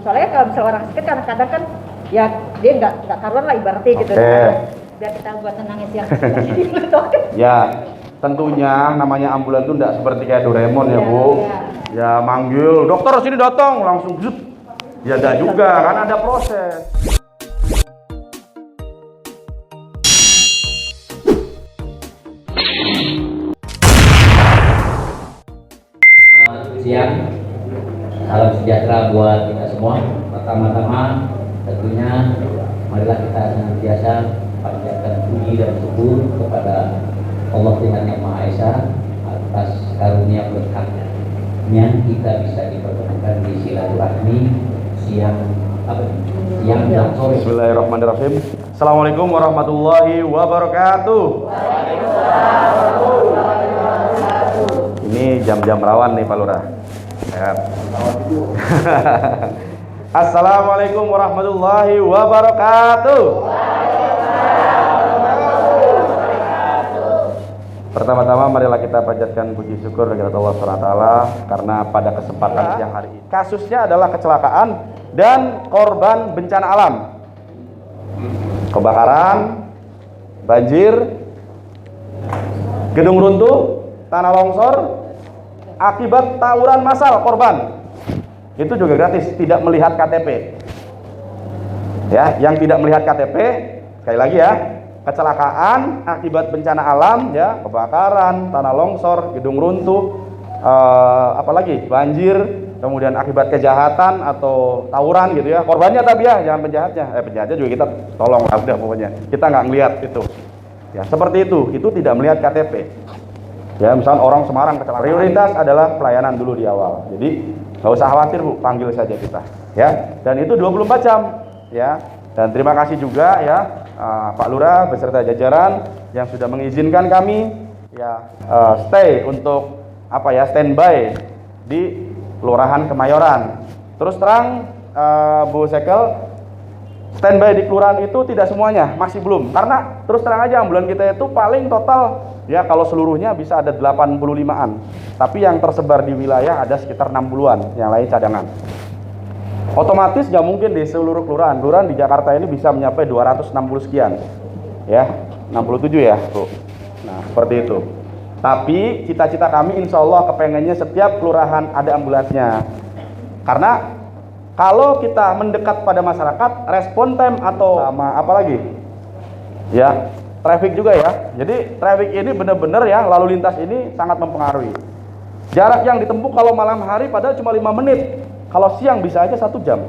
Soalnya kalau misalnya orang sakit kadang-kadang kan ya dia nggak karuan lah ibaratnya gitu. Biar kita buat tenangin siang. Ya, tentunya namanya ambulan itu tidak seperti kayak Doraemon ya, Bu. Ya manggil, dokter sini datang, langsung zut. Ya enggak juga, kan ada proses. Siang, salam sejahtera buat kita semua. Pertama-tama tentunya marilah kita senantiasa panjatkan puji dan syukur kepada Allah Tuhan Yang Maha Esa atas karunia berkatnya kita bisa dipertemukan di silaturahmi siang dan sore. Bismillahirrahmanirrahim. Assalamualaikum warahmatullahi wabarakatuh. Ini jam-jam rawan nih Pak Lurah. Ya. Assalamualaikum warahmatullahi wabarakatuh. Pertama-tama marilah kita panjatkan puji syukur kepada Allah SWT karena pada kesempatan siang hari ini kasusnya adalah kecelakaan dan korban bencana alam, kebakaran, banjir, gedung runtuh, tanah longsor akibat tawuran massal korban. Itu juga gratis, tidak melihat KTP. Ya, yang tidak melihat KTP, sekali lagi ya, kecelakaan akibat bencana alam, ya, kebakaran, tanah longsor, gedung runtuh, apalagi banjir, kemudian akibat kejahatan atau tawuran gitu ya. Korbannya tapi ya, jangan penjahatnya. Penjahatnya juga kita tolong lah udah pokoknya. Kita nggak ngelihat itu. Ya, seperti itu tidak melihat KTP. Ya, misalnya orang Semarang kecelakaan, prioritas adalah pelayanan dulu di awal. Jadi nggak usah khawatir Bu, panggil saja kita. Ya, dan itu 24 jam. Ya, dan terima kasih juga ya Pak Lurah beserta jajaran yang sudah mengizinkan kami ya stay untuk standby di Kelurahan Kemayoran. Terus terang Bu Sekel, standby di kelurahan itu tidak semuanya, masih belum. Karena terus terang aja ambulan kita itu paling total ya kalau seluruhnya bisa ada 85-an. Tapi yang tersebar di wilayah ada sekitar 60-an, yang lain cadangan. Otomatis nggak mungkin di seluruh kelurahan. Kelurahan di Jakarta ini bisa mencapai 260 sekian. Ya, 67 ya, Bu. Nah, seperti itu. Tapi cita-cita kami insya Allah kepengennya setiap kelurahan ada ambulansnya. Karena kalau kita mendekat pada masyarakat, respon time atau sama apa lagi? Ya, traffic juga ya. Jadi traffic ini benar-benar ya, lalu lintas ini sangat mempengaruhi. Jarak yang ditempuh kalau malam hari padahal cuma 5 menit. Kalau siang bisa aja 1 jam.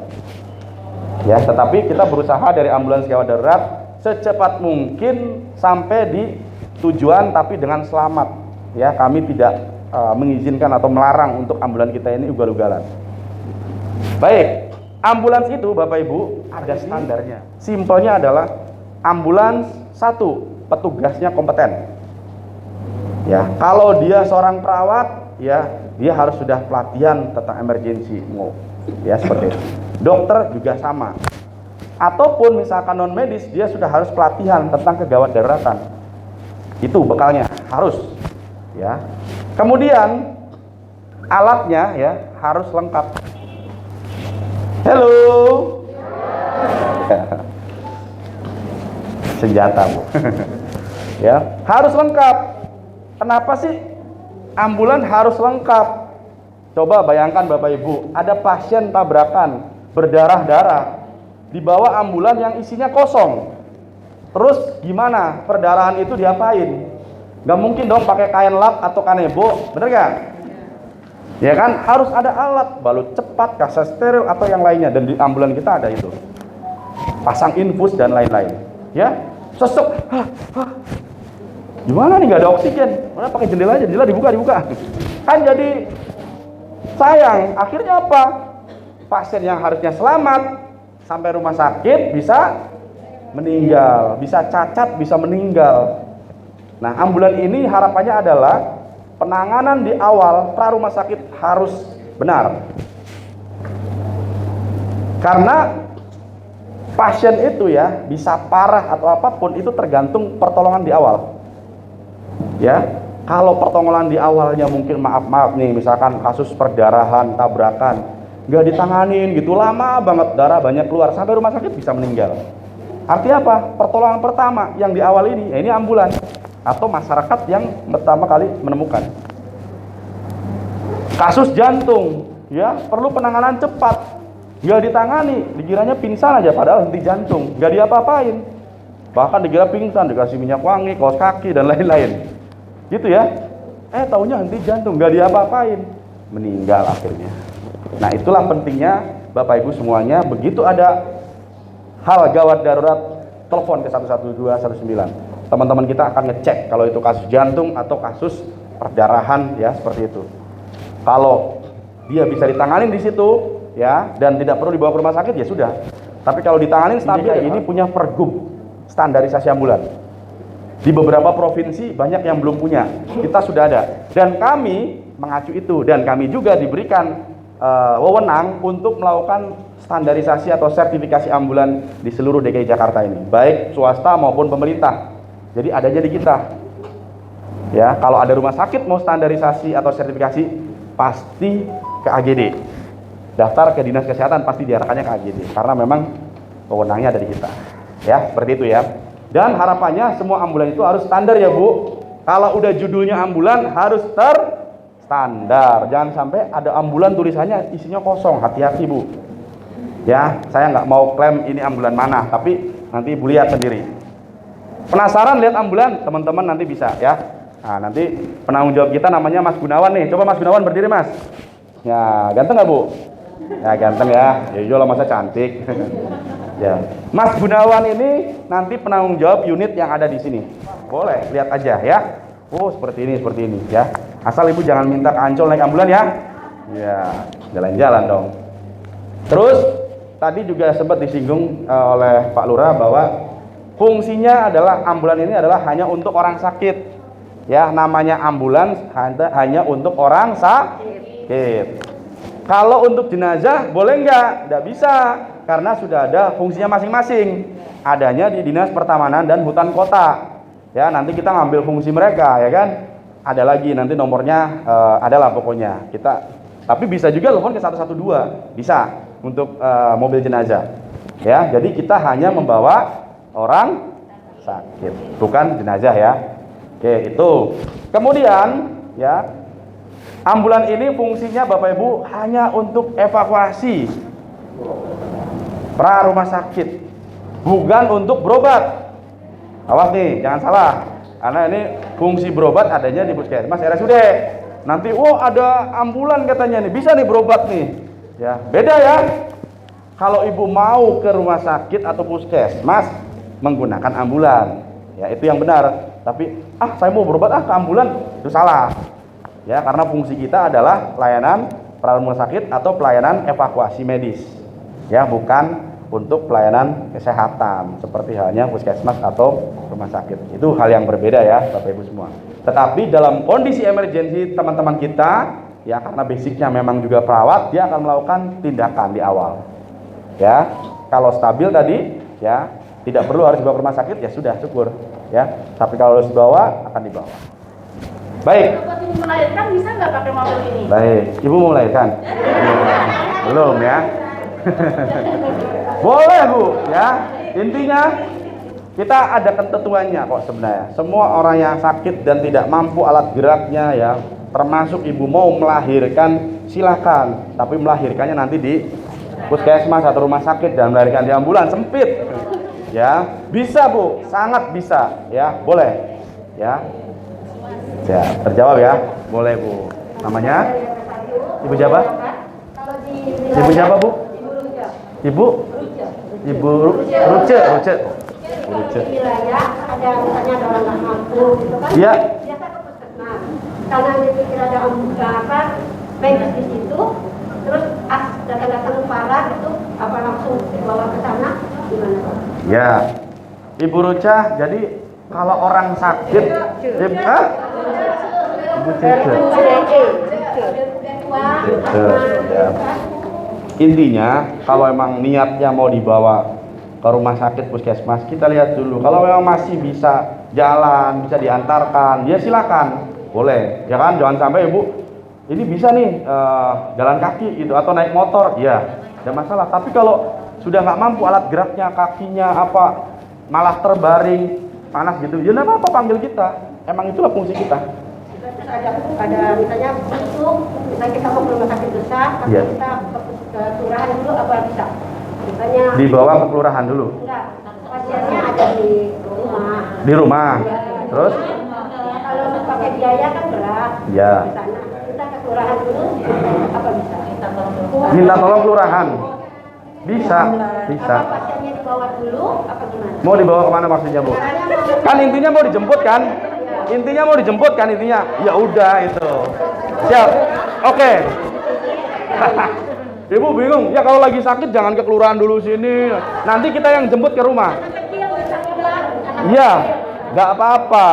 Ya, tetapi kita berusaha dari ambulans gawat darurat secepat mungkin sampai di tujuan tapi dengan selamat. Ya, kami tidak mengizinkan atau melarang untuk ambulans kita ini ugal-ugalan. Baik, ambulans itu Bapak Ibu ada standarnya. Simpelnya adalah ambulans 1, petugasnya kompeten. Ya, kalau dia seorang perawat, ya dia harus sudah pelatihan tentang emergency, ya seperti itu. Dokter juga sama. Ataupun misalkan non medis, dia sudah harus pelatihan tentang kegawat daruratan. Itu bekalnya harus, ya. Kemudian alatnya ya harus lengkap. Halo. Senjata, Bu. Ya, harus lengkap. Kenapa sih ambulan harus lengkap? Coba bayangkan Bapak Ibu, ada pasien tabrakan, berdarah-darah, dibawa ambulan yang isinya kosong. Terus gimana? Perdarahan itu diapain? Gak mungkin dong pakai kain lap atau kanebo, bener gak? Ya kan, harus ada alat, balut cepat, kaset steril atau yang lainnya, dan di ambulan kita ada itu. Pasang infus dan lain-lain. Ya, sesek. Gimana nih, nggak ada oksigen? Mana pakai jendela aja, jendela dibuka. Kan jadi sayang. Akhirnya apa? Pasien yang harusnya selamat sampai rumah sakit bisa meninggal, bisa cacat, bisa meninggal. Nah, ambulan ini harapannya adalah penanganan di awal pra rumah sakit harus benar. Karena pasien itu ya bisa parah atau apapun itu tergantung pertolongan di awal. Ya, kalau pertolongan di awalnya mungkin maaf nih, misalkan kasus perdarahan, tabrakan, nggak ditanganin gitu, lama banget, darah banyak keluar, sampai rumah sakit bisa meninggal. Artinya apa? Pertolongan pertama yang di awal ini, ya ini ambulan atau masyarakat yang pertama kali menemukan. Kasus jantung, ya perlu penanganan cepat, nggak ditangani, dikiranya pingsan aja, padahal henti jantung, nggak diapa-apain, bahkan dikira pingsan, dikasih minyak wangi, kaos kaki dan lain-lain, gitu ya. Taunya henti jantung, nggak diapa-apain, meninggal akhirnya. Nah itulah pentingnya Bapak Ibu semuanya, begitu ada hal gawat darurat, telepon ke 112 19. Teman-teman kita akan ngecek kalau itu kasus jantung atau kasus perdarahan ya, seperti itu. Kalau dia bisa ditanganin di situ ya dan tidak perlu dibawa ke rumah sakit ya sudah. Tapi kalau ditanganin stabil, ini punya pergub standarisasi ambulan. Di beberapa provinsi banyak yang belum punya, kita sudah ada. Dan kami mengacu itu, dan kami juga diberikan wewenang untuk melakukan standarisasi atau sertifikasi ambulan di seluruh DKI Jakarta ini, baik swasta maupun pemerintah. Jadi adanya di kita. Ya, kalau ada rumah sakit mau standarisasi atau sertifikasi pasti ke AGD. Daftar ke Dinas Kesehatan pasti diarahkannya ke AGD karena memang wewenangnya ada di kita. Ya, seperti itu ya. Dan harapannya semua ambulan itu harus standar ya Bu. Kalau udah judulnya ambulan harus standar. Jangan sampai ada ambulan tulisannya isinya kosong. Hati-hati Bu. Ya, saya nggak mau klaim ini ambulan mana, tapi nanti Ibu lihat sendiri. Penasaran lihat ambulan? Teman-teman nanti bisa ya. Nah, nanti penanggung jawab kita namanya Mas Gunawan nih. Coba Mas Gunawan berdiri Mas. Ya, ganteng nggak Bu? Ya ganteng ya. Ya iyalah masa cantik. Ya, Mas Gunawan ini nanti penanggung jawab unit yang ada di sini. Boleh lihat aja ya. Oh seperti ini ya. Asal Ibu jangan minta ke Ancol naik ambulan ya. Ya, jalan-jalan dong. Terus tadi juga sempat disinggung oleh Pak Lurah bahwa fungsinya adalah ambulan ini adalah hanya untuk orang sakit. Ya, namanya ambulans hanya untuk orang sakit. Kalau untuk jenazah boleh nggak? Nggak bisa, karena sudah ada fungsinya masing-masing. Adanya di Dinas Pertamanan dan Hutan Kota. Ya, nanti kita ngambil fungsi mereka, ya kan? Ada lagi nanti nomornya adalah pokoknya. Tapi bisa juga telepon ke 112, bisa untuk mobil jenazah. Ya, jadi kita hanya membawa orang sakit, bukan jenazah ya. Oke, itu. Kemudian ya, ambulan ini fungsinya Bapak Ibu hanya untuk evakuasi pra rumah sakit, bukan untuk berobat. Awas nih, jangan salah. Karena ini fungsi berobat adanya di puskesmas RSUD. Nanti, ada ambulan katanya nih, bisa nih berobat nih. Ya, beda ya. Kalau Ibu mau ke rumah sakit atau puskesmas menggunakan ambulan, ya itu yang benar. Tapi saya mau berobat ke ambulan, itu salah. Ya, karena fungsi kita adalah pelayanan pra rumah sakit atau pelayanan evakuasi medis. Ya, bukan untuk pelayanan kesehatan seperti halnya puskesmas atau rumah sakit. Itu hal yang berbeda ya Bapak Ibu semua. Tetapi dalam kondisi emergensi teman-teman kita, ya karena basicnya memang juga perawat, dia akan melakukan tindakan di awal. Ya, kalau stabil tadi, ya tidak perlu harus dibawa ke rumah sakit, ya sudah syukur. Ya, tapi kalau harus dibawa akan dibawa. Baik. Waktu ibu melahirkan bisa nggak pakai mobil ini? Baik, Ibu mau melahirkan? Belum ya? Boleh Bu, ya. Intinya kita ada ketentuannya kok sebenarnya. Semua orang yang sakit dan tidak mampu alat geraknya ya, termasuk Ibu mau melahirkan silakan, tapi melahirkannya nanti di puskesmas atau rumah sakit dan melahirkan di ambulan sempit. Ya, bisa Bu, sangat bisa ya, boleh. Ya. Ya, terjawab ya. Boleh Bu. Namanya? Ibu siapa? Ibu siapa Bu? Ibu? Ibu Ruce. Di wilayah ada misalnya ada orang nggak mampu gitu kan? Iya. Biasa ke puskesmas. Karena dipikir ada medis di situ, terus datang parah itu apa langsung dibawa ke sana gimana Pak? Ya. Ibu Ruca, jadi kalau orang sakit, Ibu Cece. Ya. Intinya kalau emang niatnya mau dibawa ke rumah sakit puskesmas, kita lihat dulu. Kalau memang masih bisa jalan, bisa diantarkan, ya silakan, boleh. Ya kan, jangan sampai Ibu ini bisa nih jalan kaki gitu atau naik motor, ya ada masalah. Tapi kalau sudah nggak mampu alat geraknya, kakinya apa, malah terbaring panas gitu, ya nggak apa-apa, panggil kita. Emang itulah fungsi kita. Terus ada misalnya busuk, misalnya kita mau ke rumah sakit besar, tapi Iya. kita ke kelurahan dulu apa bisa? Misalnya Dibawa ke kelurahan dulu. enggak, pasiennya ada di rumah. Di rumah. Terus? Kalau pakai biaya kan berat. Ya. Di sana kita ke kelurahan dulu apa bisa? Minta tolong kelurahan. Bisa, bisa. Apa pasiennya dibawa dulu apa gimana? Mau dibawa kemana maksudnya, Bu? Kan intinya mau dijemput kan? Intinya mau dijemput kan intinya? Ya udah itu. Siap. Oke. Ibu bingung, ya kalau lagi sakit jangan ke kelurahan dulu sini. Nanti kita yang jemput ke rumah. Iya, nggak apa-apa.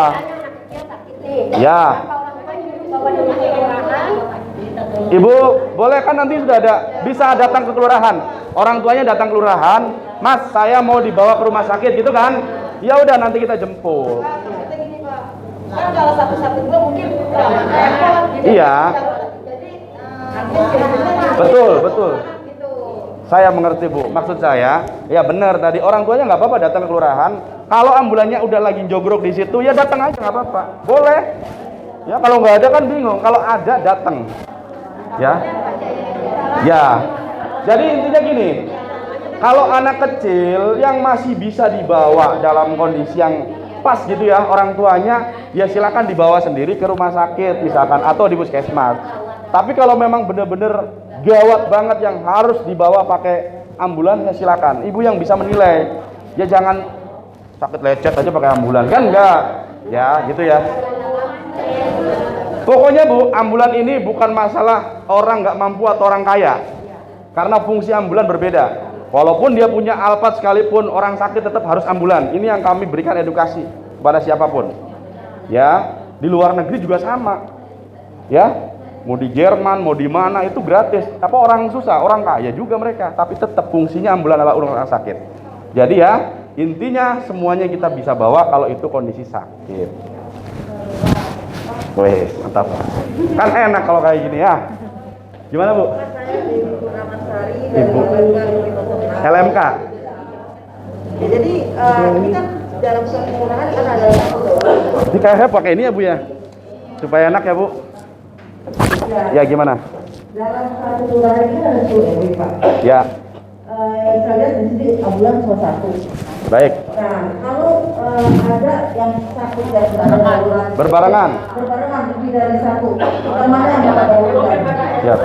Ya. Ibu, boleh kan nanti sudah ada, bisa datang ke kelurahan. Orang tuanya datang ke kelurahan, Mas, saya mau dibawa ke rumah sakit gitu kan? Ya udah nanti kita jemput. Kan kalau satu-satu-dua mungkin repot gitu. Iya. Jadi Betul, betul. Saya mengerti, Bu. Maksud saya, ya benar tadi orang tuanya nggak apa-apa datang ke kelurahan. Kalau ambulannya udah lagi jogrok di situ, ya datang aja nggak apa-apa. Boleh. Ya kalau nggak ada kan bingung. Kalau ada datang. Ya. Ya. Jadi intinya gini. Kalau anak kecil yang masih bisa dibawa dalam kondisi yang pas gitu ya, orang tuanya ya silakan dibawa sendiri ke rumah sakit misalkan atau di puskesmas. Tapi kalau memang benar-benar gawat banget yang harus dibawa pakai ambulans, ya silakan. Ibu yang bisa menilai. Ya jangan sakit lecet aja pakai ambulans kan enggak. Ya, gitu ya. Pokoknya Bu, ambulan ini bukan masalah orang nggak mampu atau orang kaya. Karena fungsi ambulan berbeda. Walaupun dia punya Alphard sekalipun, orang sakit tetap harus ambulan. Ini yang kami berikan edukasi kepada siapapun. Ya, di luar negeri juga sama. Ya, mau di Jerman, mau di mana itu gratis. Apa orang susah, orang kaya juga mereka, tapi tetap fungsinya ambulan adalah orang sakit. Jadi ya, intinya semuanya kita bisa bawa kalau itu kondisi sakit. Wes, mantap. Kan enak kalau kayak gini ya. Gimana, Bu? Ibu LMK. Ya, jadi ini kan dalam suatu kelurahan kan ada Ini kayaknya pakai ini ya, Bu ya. Supaya enak ya, Bu. Ya gimana? Dalam satu kelurahan ini ada 10 RW, Pak. Ya, Yang saya lihat di sini ambulan cuma satu. baik. Nah, kalau ada yang sakit dan ada darurat Berbarengan. berbarengan lebih dari satu, yang mana yang dapat darurat? Ya.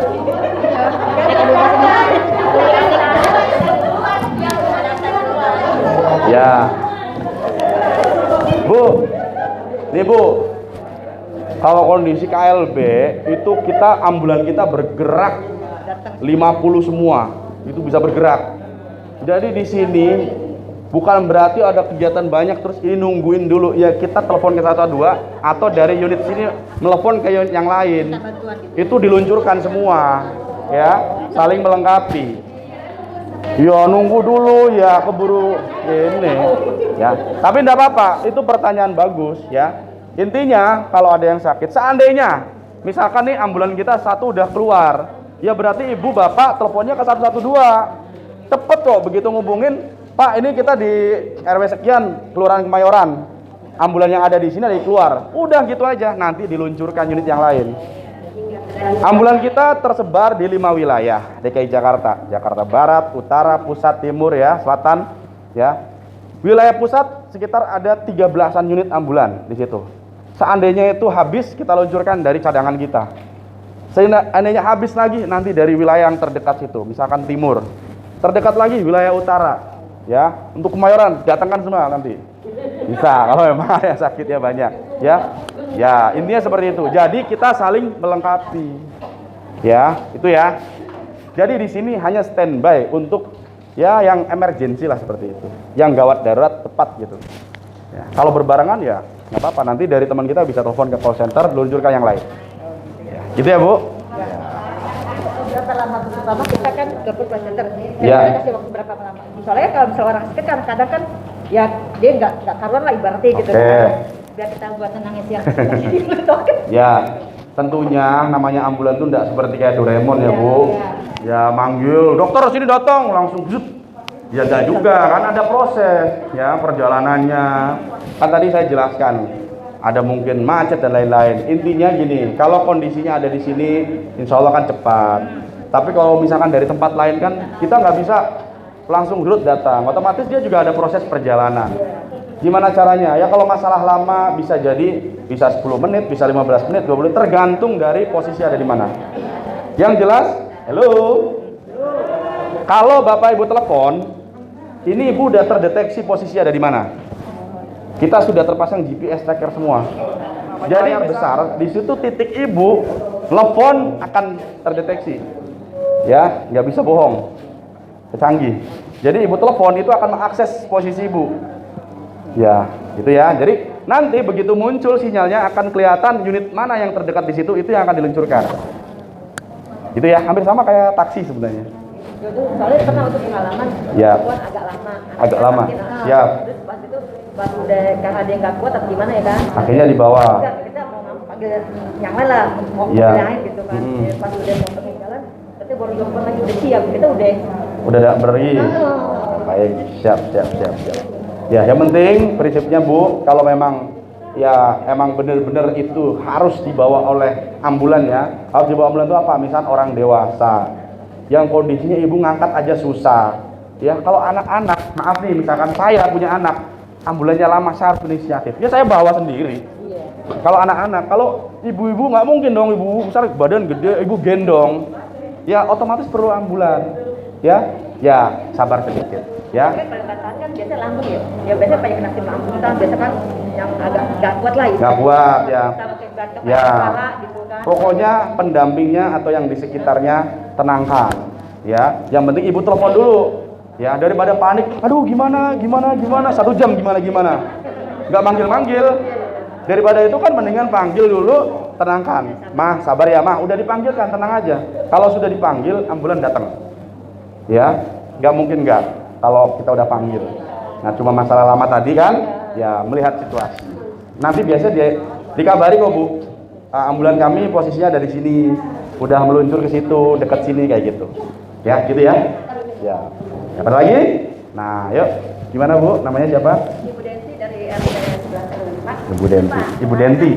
Ya. Bu. Nih, Bu. Kalau kondisi KLB itu kita ambulan kita bergerak 50 semua. Itu bisa bergerak. Jadi di sini bukan berarti ada kegiatan banyak terus ini nungguin dulu. Ya kita telepon ke 112 atau dari unit sini melepon ke unit yang lain. Itu diluncurkan semua, ya, saling melengkapi. Ya nunggu dulu ya keburu ini, ya. Tapi enggak apa-apa, itu pertanyaan bagus, ya. Intinya kalau ada yang sakit, seandainya misalkan nih ambulan kita satu udah keluar, ya berarti ibu bapak teleponnya ke 112. Cepet kok begitu ngubungin, Pak ini kita di RW sekian, Kelurahan Kemayoran. Ambulan yang ada di sini ada keluar. Udah gitu aja, nanti diluncurkan unit yang lain. Ambulan kita tersebar di 5 wilayah DKI Jakarta. Jakarta Barat, Utara, Pusat, Timur ya, Selatan ya. Wilayah pusat sekitar ada 13-an unit ambulan di situ. Seandainya itu habis, kita luncurkan dari cadangan kita. Seandainya habis lagi, nanti dari wilayah yang terdekat situ, misalkan timur. Terdekat lagi wilayah utara, ya. Untuk Kemayoran, datangkan semua nanti. Bisa, kalau memang ada sakit ya banyak, ya. Ya, intinya seperti itu. Jadi kita saling melengkapi, ya. Itu ya. Jadi di sini hanya standby untuk ya yang emergensi lah seperti itu, yang gawat darurat tepat gitu. Ya, kalau berbarengan ya nggak apa-apa, nanti dari teman kita bisa telepon ke call center, luncurkan yang lain. Ya, gitu ya Bu. Berapa lama pertama kita kan ke call center. Ya. Kita kasih waktu berapa lama? Soalnya kalau misalnya orang sakit kan kadang kan ya dia nggak karuan lah ibaratnya gitu. Oke. Biar kita buat tenangin siang. Ya. tentunya namanya ambulan itu tidak seperti kayak Doraemon ya Bu. Ya manggil dokter sini datang langsung zut. Ya enggak juga, kan ada proses ya perjalanannya. Kan tadi saya jelaskan ada mungkin macet dan lain-lain. Intinya gini, kalau kondisinya ada di sini, insya Allah kan cepat. Tapi kalau misalkan dari tempat lain kan kita nggak bisa langsung gerut datang. Otomatis dia juga ada proses perjalanan. Gimana caranya? Ya kalau masalah lama bisa jadi bisa 10 menit, bisa 15 menit, 20 menit, tergantung dari posisi ada di mana. Yang jelas, halo. Kalau Bapak Ibu telepon, ini Ibu udah terdeteksi posisi ada di mana. Kita sudah terpasang GPS tracker semua. Jadi yang besar di situ titik Ibu telepon akan terdeteksi. Ya, nggak bisa bohong. Canggih. Jadi Ibu telepon itu akan mengakses posisi Ibu. Ya, gitu ya. Jadi nanti begitu muncul sinyalnya akan kelihatan unit mana yang terdekat di situ, itu yang akan diluncurkan. Gitu ya, hampir sama kayak taksi sebenarnya. Soalnya pernah untuk pengalaman Ya. kuat agak lama. Agak lama. Siap. Terus pas itu pas udah karena dia nggak kuat atau gimana ya kan? Akhirnya dibawa. Enggak, kita mau panggil yang lain lah, mau Ya. yang lain gitu kan. Pas udah mau jalan, kita baru jemput lagi udah siap. Kita Udah ada beri. Baik, siap. Ya, yang penting prinsipnya Bu, kalau memang ya emang benar-benar itu harus dibawa oleh ambulan ya. Harus dibawa ambulan itu apa? Misal orang dewasa yang kondisinya ibu ngangkat aja susah. Ya, kalau anak-anak, maaf nih, misalkan saya punya anak, ambulannya lama, saya harus inisiatif. Ya saya bawa sendiri. Kalau anak-anak, kalau ibu-ibu nggak mungkin dong, ibu besar badan gede, ibu gendong. Ya otomatis perlu ambulan. Ya sabar sedikit. Ya. kalau nggak tahan kan biasa lambung ya. Ya biasa banyak kena tim lambung kan, biasa kan yang agak nggak kuat lah. Nggak kuat ya. Sama kayak batuk, Ya. kepala gitu kan. Pokoknya pendampingnya atau yang di sekitarnya tenangkan. Ya. Yang penting ibu telepon dulu. Ya, daripada panik. Aduh, gimana? 1 jam gimana? Nggak manggil-manggil. Daripada itu kan mendingan panggil dulu, tenangkan. Mah, sabar ya, Mah. Udah dipanggilkan, tenang aja. Kalau sudah dipanggil, ambulan datang. Ya, nggak mungkin nggak. Kalau kita udah panggil. Nah, cuma masalah lama tadi kan, ya melihat situasi. Nanti biasa dia dikabari kok Bu. Ambulan kami posisinya ada di sini, udah meluncur ke situ, dekat sini kayak gitu. Ya, gitu ya. Ya. Apa lagi? Nah, yuk. Gimana Bu? Namanya siapa? Ibu Denti dari RT 11 Ibu Denti. Ibu Denti.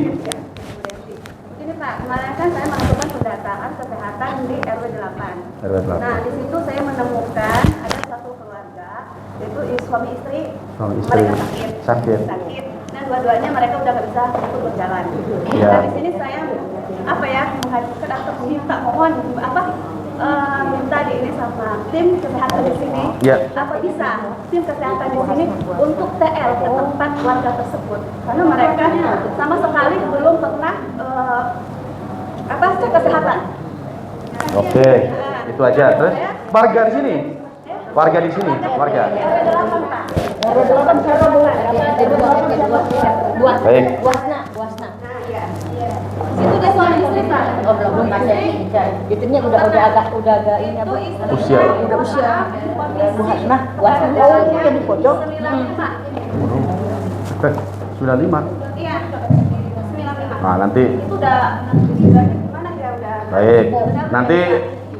Ini Pak, kemarin kan saya melakukan pendataan kesehatan di RW 8. RW 8. Nah, di situ saya menemukan ada satu keluarga, yaitu suami istri, Suami istri. mereka Sakit. Nah, dua-duanya mereka udah nggak bisa untuk berjalan. Ya. Nah, di sini saya mengajukan atau minta di ini sama tim kesehatan di sini. Ya. Apa bisa tim kesehatan di sini untuk TL ke tempat warga tersebut? Karena mereka sama sekali belum pernah cek kesehatan. Oke, itu aja. Terus warga di sini. Warga di sini, warga. Baik. Buasna. Itu dia suami istri Pak. Oh, belum masih istrinya udah agak ini apa? Usia. Udah usia. Buasna. Oh, yang di pojok. 95. Iya. 95. Nah, nanti Itu udah gimana dia udah. baik. Nanti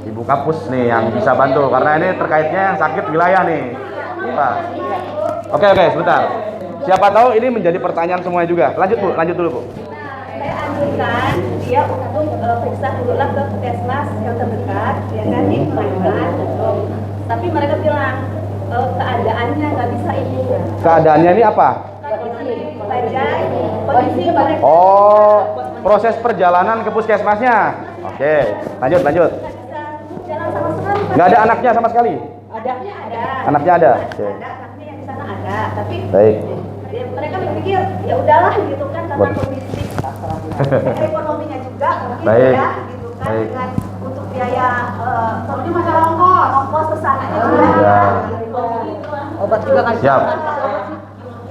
Ibu Kapus nih yang bisa bantu karena ini terkaitnya yang sakit wilayah nih. Pak. Oke, sebentar. Siapa tahu ini menjadi pertanyaan semua juga. Lanjut dulu, Bu. Saya anjurkan dia untuk periksa dulu lah ke puskesmas yang terdekat, ya kan, di Kemayoran. Tapi mereka bilang keadaannya nggak bisa ini. Keadaannya ini apa? Kondisi mereka. Oh, proses perjalanan ke puskesmasnya. Oke, lanjut. Jalan sama sekali. Nggak ada anaknya sama sekali. Ada. Anaknya ada. Oke. Ada anaknya yang di sana ada, tapi Baik. mereka berpikir ya udahlah gitu kan karena Betul. kondisi ekonominya juga mungkin Baik. ya gitu kan Baik. dengan untuk biaya seperti masalah ongkos kesananya juga Ya. gitu. Obat juga kan. Siap.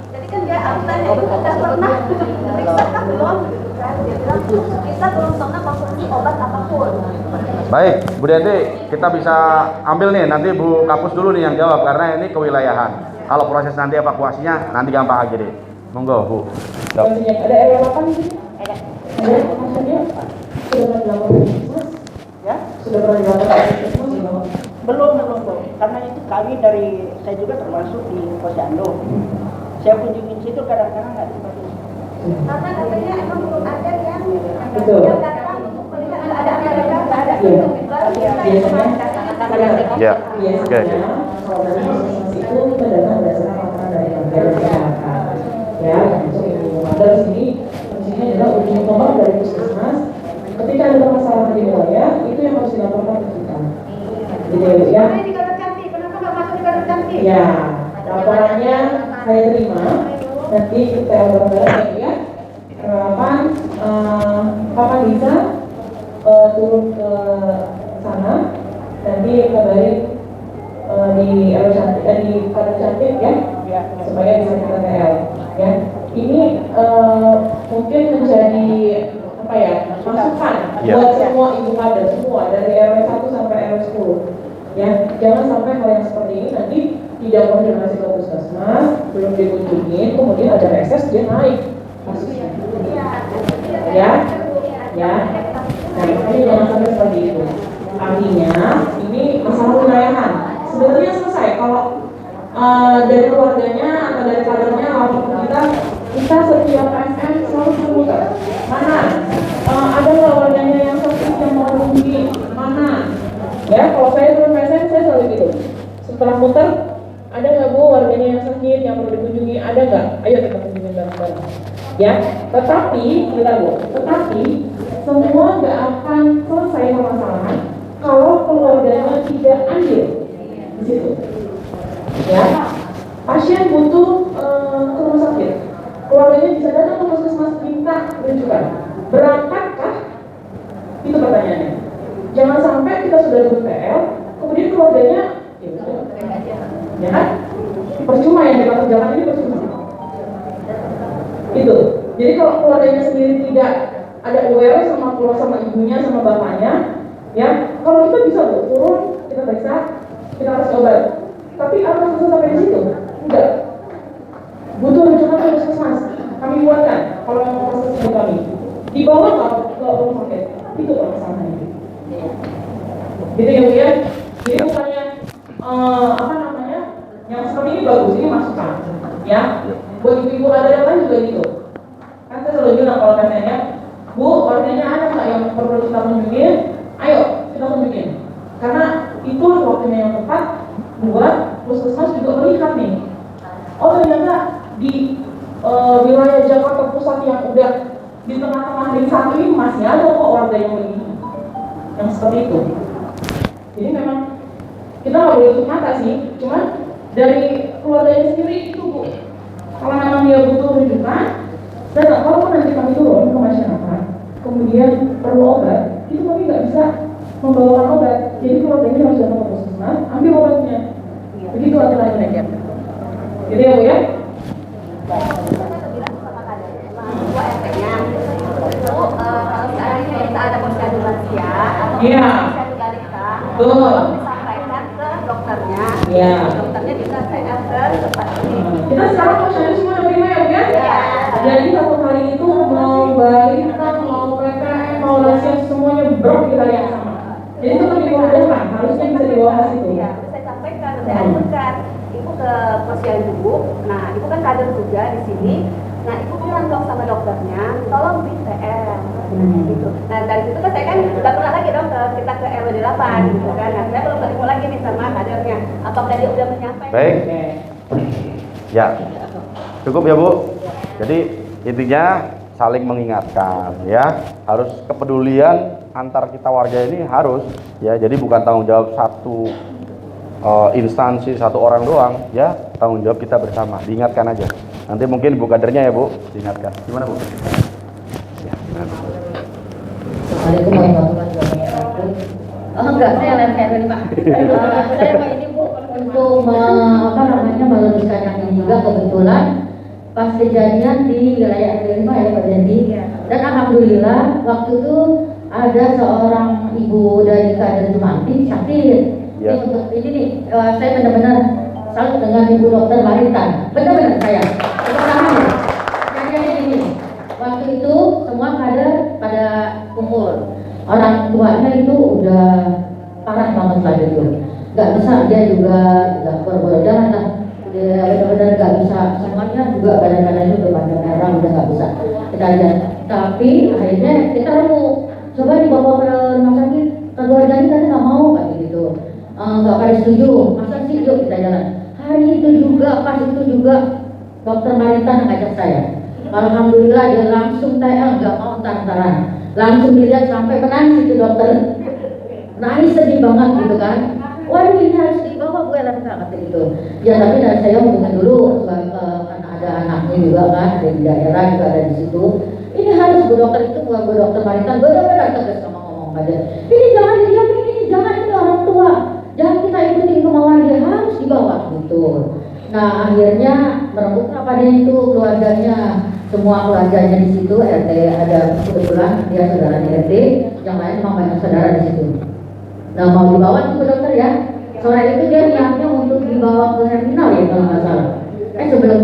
Jadi kan dia aku tanya ibu udah pernah periksa kan belum gitu kan dia bilang kita belum pernah konsumsi obat apapun. Baik, Bu Denti, kita bisa ambil nih, nanti Bu Kapus dulu nih yang jawab karena ini kewilayahan. Kalau proses nanti evakuasinya nanti gampang aja deh. Monggo, Bu. Siap. Ada RW 8 di sini? Ada. Maksudnya Sudah pernah dilaporkan ke Puskesmas? Ya, Sudah pernah dilaporkan ke Puskesmas belum? belum Bu. Karena itu kami saya juga termasuk di Posyandu. Saya kunjungin situ kadang-kadang nggak dibantu. Karena katanya emang belum ada yang Betul. datang untuk melihat ada mereka nggak ada. Iya. Biasanya Ya. Biasanya Oke. kalau dari Puskesmas itu kita datang berdasarkan laporan dari Kementerian Kesehatan. Ya, untuk ibu mother sini fungsinya adalah uji tombak dari Puskesmas. Ketika ada permasalahan di wilayah, itu yang harus dilaporkan ke kita. Gitu ya. Kenapa di Garut Cantik? Kenapa nggak masuk di Garut Cantik? Ya, laporannya saya terima. Nanti kita bareng-bareng ya. Kapan kapan bisa turun ke sana? Nanti kabarin di RW Cantik, di Garut Cantik ya, supaya bisa kita TL. Ya, ini mungkin menjadi apa ya, masukan Ya. buat semua ibu kader semua dari RW 1 sampai RW 10. Ya, jangan sampai hal yang seperti ini nanti tidak konfirmasi ke Puskesmas, belum dikunjungin, kemudian ada reses dia naik kasusnya. Ya, ya. Nah, ini jangan sampai seperti itu. Artinya ini masalah wilayahan. Sebenarnya selesai kalau dari keluarganya atau dari kadernya lapor ke kita setiap PSM selalu memutar mana ada nggak warganya yang sakit yang mau menghubungi mana. Ya, kalau saya turun PSM saya selalu gitu. Setelah muter, ada nggak Bu warganya yang sakit yang perlu dikunjungi, ada nggak? Ayo kita kunjungi bareng-bareng. Ya, tetapi semua nggak akan selesai permasalahan kalau keluarganya tidak andil di situ. Ya, pasien butuh ke rumah sakit, keluarganya bisa datang ke Puskesmas minta rujukan. Berangkatkah? Itu pertanyaannya. Jangan sampai kita sudah ber-TL, kemudian keluarganya ya udah, ya kan? Percuma yang kita kerjakan ini percuma. Itu. Jadi kalau keluarganya sendiri tidak ada aware sama ibunya sama bapaknya, ya kalau kita bisa loh turun, kita periksa, kita kasih obat. Tapi apa selesai sampai di situ? Enggak. Butuh rujukan ke Puskesmas. Kami buatkan kalau memang proses dari kami. Dibawa ke rumah sakit. Itu permasalahannya. Gitu ya Bu ya. Jadi bukannya apa namanya? Yang seperti ini bagus, ini masukan. Ya. Buat ibu-ibu ada yang lain juga gitu. Kan saya selalu bilang kalau katanya, Bu, warnanya ada nggak yang perlu kita kunjungin? Ayo kita kunjungin. Karena itu waktunya yang tepat buat Puskesmas juga melihat nih. Oh ternyata di wilayah Jakarta Pusat yang udah di tengah-tengah ring satu ini masih ada kok warga yang begini, yang seperti itu. Jadi memang kita nggak boleh tutup mata sih, cuman dari keluarganya sendiri itu Bu. Kalau memang dia butuh rujukan, dan kalau nanti kami turun ke masyarakat, kemudian perlu obat, itu kami nggak bisa membawakan obat. Jadi keluarganya harus datang ke Puskesmas, ambil obatnya. Begitu aturannya. Jadi ya Bu ya. Kita ada posyandu lansia atau Iya. posyandu balita, Betul. tolong disampaikan ke dokternya. Iya. Dokternya bisa saya ke tempat ini. Kita sekarang posyandu semua udah terima ya Bu ya. Iya. Jadi satu hari itu mau balita, mau PPM, mau lansia semuanya brok di hari yang sama. Jadi itu lebih memudahkan, harusnya bisa dibawa ke situ. Iya, saya sampaikan, saya ajukan ibu ke posyandu. Nah, ibu kan kader juga di sini. Nah, ibu bilang dong sama dokternya, tolong beri TL, gitu. Nah, dari situ kan saya kan udah pernah lagi dong kita ke RW 8, gitu kan. Nah, saya belum ketemu lagi nih sama kadernya. Apakah dia udah menyampaikan? Baik. Oke. Ya. Cukup ya Bu. Jadi intinya saling mengingatkan ya. Harus kepedulian antar kita warga ini harus ya. Jadi bukan tanggung jawab satu instansi, satu orang doang ya. Tanggung jawab kita bersama. Diingatkan aja. Nanti mungkin Bu kadernya ya Bu, diingatkan. Gimana Bu? Ya, gimana? Assalamualaikum warahmatullahi wabarakatuh. Oh enggak, saya lain kayak tadi Pak. Saya mau ini Bu untuk meluruskan yang ini juga kebetulan pas kejadian di wilayah RW 5 ya Pak Dendi. Dan alhamdulillah waktu itu ada seorang ibu dari kader Jumanti sakit. Ya. Ini untuk ini nih saya benar-benar salut dengan Ibu Dokter Maritan. Benar-benar saya. Kejadiannya ini. Waktu itu semua kader pada kumpul. orang tuanya itu udah parah banget lah gitu, nggak bisa dia juga nggak boleh jalan lah, dia benar-benar nggak bisa, semuanya juga badan-badannya udah pada merah, udah nggak bisa kita lihat. Tapi akhirnya kita mau coba dibawa ke rumah sakit, keluarganya kan nggak mau kayak gitu, nggak pada setuju, masa sih yuk kita jalan. Hari itu juga, pas itu juga dokter Marita ngajak saya. Alhamdulillah dia langsung TL, nggak mau taran-taran, langsung dilihat sampai menangis itu dokter, nangis sedih banget gitu kan. Waduh ini harus dibawa gue lah kata gitu. Ya tapi dari saya hubungan dulu karena ada anaknya juga kan, ada di daerah juga ada di situ. Ini harus bu dokter itu, bu dokter Marita benar-benar tegas sama ngomong aja. Ini jangan didiamin, ini jangan, ini orang tua, jangan kita ikutin kemauan dia, harus dibawa gitu. Nah akhirnya merembuklah pada itu keluarganya, semua keluarganya di situ, RT ada kebetulan dia saudaranya RT, yang lain memang banyak saudara di situ. Nah mau dibawa tuh ke dokter ya, sore itu dia niatnya untuk dibawa ke terminal ya kalau nggak salah. Sebelum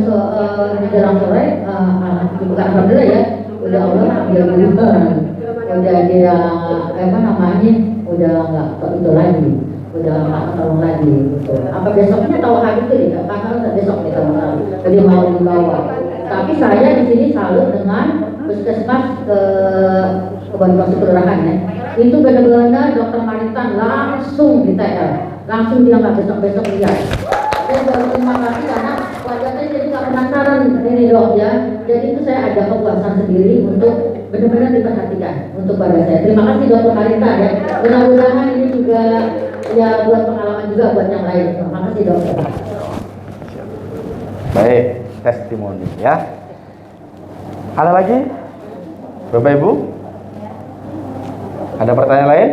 menjelang sore, alhamdulillah ya, udah Allah ambil duluan, udah dia apa namanya, udah nggak itu lagi, udah nggak tolong lagi gitu. Apa besoknya tahu hari itu ya, karena besok kita udah mau dibawa. Tapi saya di sini selalu dengan puskesmas ke Bondowoso kelurahan ya. Itu benar-benar dokter Maritan langsung di TL, langsung dia nggak besok-besok lihat. Saya baru terima kasih karena wajahnya jadi nggak penasaran ini dok ya. Jadi itu saya ada kepuasan sendiri untuk benar-benar diperhatikan untuk pada saya. Terima kasih dokter Maritan ya. Mudah-mudahan ini juga ya buat pengalaman juga buat yang lain. Terima kasih dokter. Baik, testimoni ya. Ada lagi? Bapak Ibu? Ada pertanyaan lain?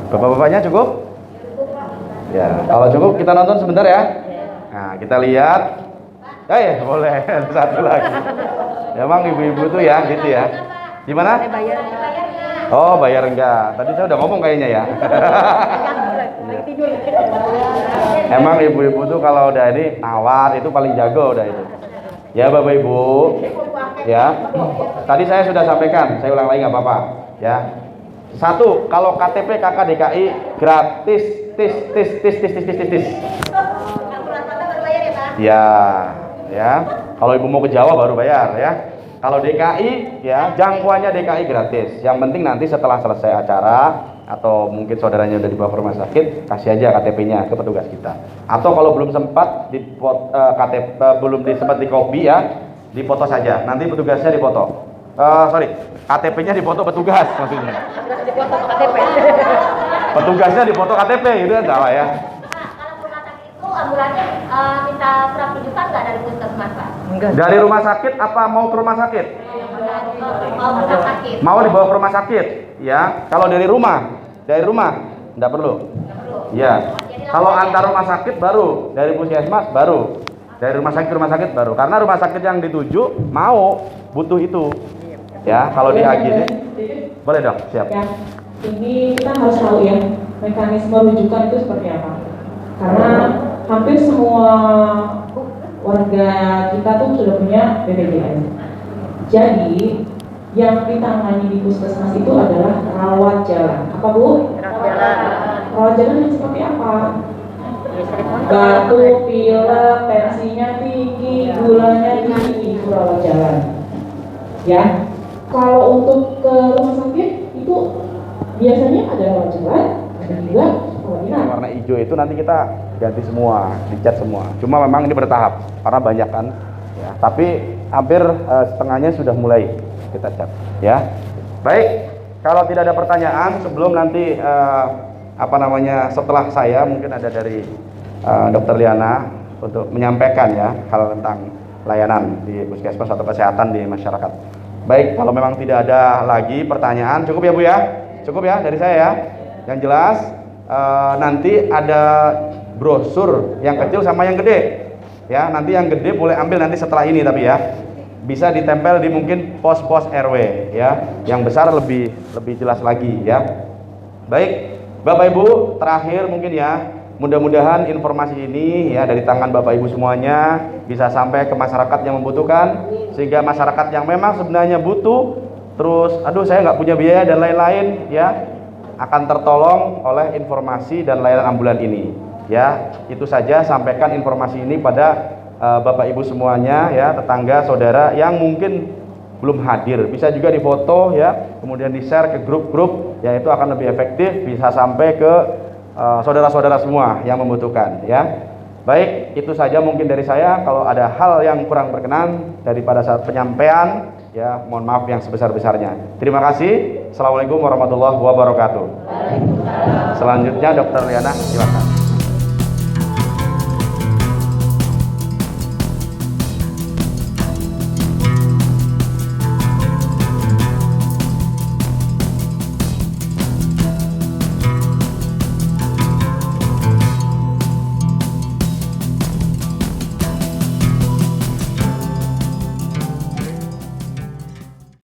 Bapak-bapaknya cukup? Ya, kalau cukup kita nonton sebentar ya. Nah, kita lihat. Ya, boleh. Ada satu lagi. Emang ibu-ibu tuh ya, gitu ya. Gimana? Oh, bayar enggak. Tadi saya udah ngomong kayaknya ya. Emang ibu-ibu tuh kalau udah ini nawar itu paling jago udah itu. Ya Bapak Ibu, ya. Tadi saya sudah sampaikan, saya ulang lagi nggak apa-apa. Ya. Satu, kalau KTP KK DKI gratis, tis. Ya, ya. Kalau ibu mau ke Jawa baru bayar ya. Kalau DKI ya, jangkauannya DKI gratis. Yang penting nanti setelah selesai acara atau mungkin saudaranya udah dibawa ke rumah sakit, kasih aja KTP-nya ke petugas kita. Atau kalau belum sempat belum sempat di copy ya, dipoto saja. Nanti petugasnya dipoto. KTP-nya dipoto petugas maksudnya. Dipoto KTP. Petugasnya dipoto KTP gitu kan salah ya. Kalau rumah sakit itu ambulannya minta surat rujukan nggak dari puskesmas Pak? Dari rumah sakit apa mau ke rumah sakit? Mau ke rumah sakit. Mau dibawa ke rumah sakit, ya. Kalau dari rumah enggak perlu. Ya. Kalau antar rumah sakit baru, dari puskesmas baru. Dari rumah sakit ke rumah sakit baru. Karena rumah sakit yang dituju mau butuh itu. Ya, kalau di AGD boleh dong, siap. Ya, ini kita harus tahu ya mekanisme rujukan itu seperti apa. Karena hampir semua warga kita tuh sudah punya BPJS. Jadi yang ditangani di puskesmas itu adalah rawat jalan. Apa Bu? Rawat jalan yang seperti apa? Batuk, pilek, tensinya tinggi, gulanya tinggi, itu rawat jalan. Ya. Kalau untuk ke rumah sakit itu biasanya ada rawat jalan, ada juga rawat inap. Warna hijau itu nanti kita ganti semua, dicat semua. Cuma memang ini bertahap karena banyak kan. Ya, tapi hampir setengahnya sudah mulai kita cat. Ya, baik. Kalau tidak ada pertanyaan sebelum nanti setelah saya mungkin ada dari Dokter Liana untuk menyampaikan ya hal tentang layanan di puskesmas atau kesehatan di masyarakat. Baik, kalau memang tidak ada lagi pertanyaan, cukup ya Bu ya? Cukup ya dari saya ya? Yang jelas nanti ada brosur yang kecil sama yang gede. Ya, nanti yang gede boleh ambil nanti setelah ini tapi ya. Bisa ditempel di mungkin pos-pos RW ya. Yang besar lebih jelas lagi ya. Baik, Bapak Ibu, terakhir mungkin ya. Mudah-mudahan informasi ini ya dari tangan Bapak Ibu semuanya bisa sampai ke masyarakat yang membutuhkan, sehingga masyarakat yang memang sebenarnya butuh terus aduh saya nggak punya biaya dan lain-lain, ya akan tertolong oleh informasi dan layanan ambulan ini. Ya, itu saja, sampaikan informasi ini pada Bapak Ibu semuanya, ya, tetangga, saudara yang mungkin belum hadir. Bisa juga difoto, ya, kemudian di-share ke grup-grup, ya, itu akan lebih efektif, bisa sampai ke saudara-saudara semua yang membutuhkan, ya. Baik, itu saja mungkin dari saya. Kalau ada hal yang kurang berkenan daripada saat penyampaian, ya, mohon maaf yang sebesar-besarnya. Terima kasih. Assalamualaikum warahmatullahi wabarakatuh. Selanjutnya Dr. Liana, silakan.